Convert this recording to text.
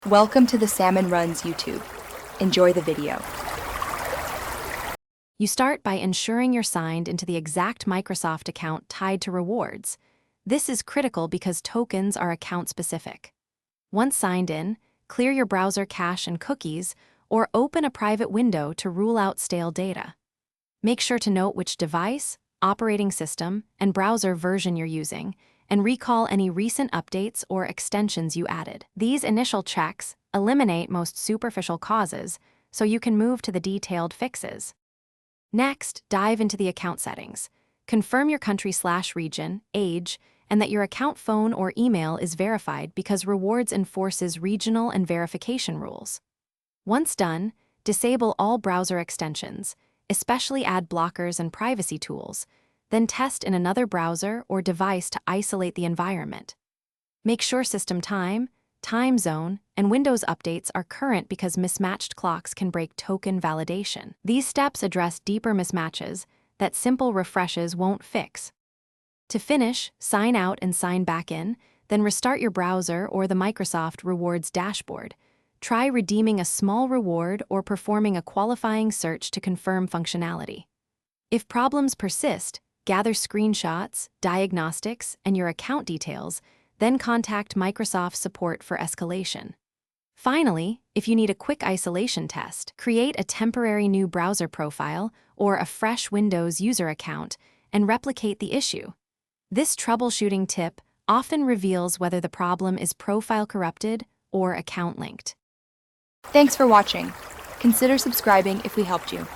Welcome to the Salmon Runs YouTube. Enjoy the video. You start by ensuring you're signed into the exact Microsoft account tied to rewards. This is critical because tokens are account-specific. Once signed in, clear your browser cache and cookies, or open a private window to rule out stale data. Make sure to note which device, operating system, and browser version you're using, and recall any recent updates or extensions you added. These initial checks eliminate most superficial causes, so you can move to the detailed fixes. Next, dive into the account settings. Confirm your country/region, age, and that your account phone or email is verified because Rewards enforces regional and verification rules. Once done, disable all browser extensions, especially ad blockers and privacy tools, then test in another browser or device to isolate the environment. Make sure system time zone, and Windows updates are current because mismatched clocks can break token validation. These steps address deeper mismatches that simple refreshes won't fix. To finish, sign out and sign back in, then restart your browser or the Microsoft Rewards dashboard. Try redeeming a small reward or performing a qualifying search to confirm functionality. If problems persist, gather screenshots, diagnostics, and your account details, then contact Microsoft support for escalation. Finally, if you need a quick isolation test, create a temporary new browser profile or a fresh Windows user account and replicate the issue. This troubleshooting tip often reveals whether the problem is profile corrupted or account linked. Thanks for watching. Consider subscribing if we helped you.